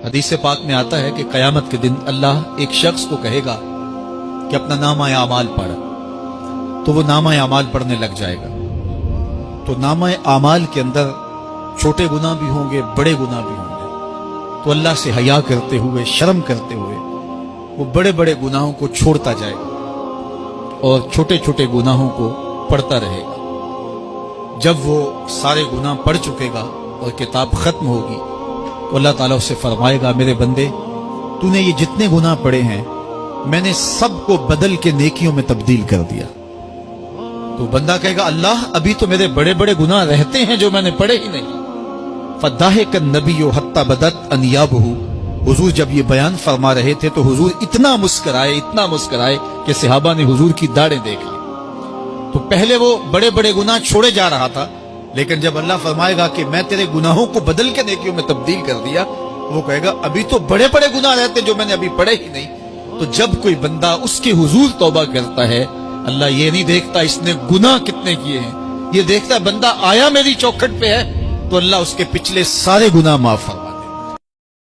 हदीस पाक में आता है कि क़यामत के दिन अल्लाह एक शख्स को कहेगा कि अपना नामा आमाल पढ़, तो वो नामा आमाल पढ़ने लग जाएगा। तो नामा आमाल के अंदर छोटे गुनाह भी होंगे, बड़े गुनाह भी होंगे। तो अल्लाह से हया करते हुए, शर्म करते हुए वो बड़े बड़े गुनाहों को छोड़ता जाएगा और छोटे छोटे गुनाहों को पढ़ता रहेगा। जब वो सारे गुनाह पढ़ चुकेगा और किताब खत्म होगी तो अल्लाह ताला उससे फरमाएगा, मेरे बंदे, तूने ये जितने गुनाह पढ़े हैं मैंने सबको बदल के नेकियों में तब्दील कर दिया। तो बंदा कहेगा, अल्लाह अभी तो मेरे बड़े बड़े गुनाह रहते हैं जो मैंने पढ़े ही नहीं। फदाहिक नबी हत्ता बदत अनियाबहू, हुजूर जब ये बयान फरमा रहे थे तो हुजूर इतना मुस्कराए कि सहाबा ने हुजूर की दाढ़ें देख ली। तो पहले वो बड़े बड़े गुनाह छोड़े जा रहा था, लेकिन जब अल्लाह फरमाएगा कि मैं तेरे गुनाहों को बदल के नेकियों में तब्दील कर दिया, वो कहेगा अभी तो बड़े बड़े गुनाह रहते जो मैंने अभी पढ़े ही नहीं। तो जब कोई बंदा उसके हुजूर तौबा करता है, अल्लाह ये नहीं देखता इसने गुनाह कितने किए हैं, ये देखता है बंदा आया मेरी चौखट पे है, तो अल्लाह उसके पिछले सारे गुनाह माफ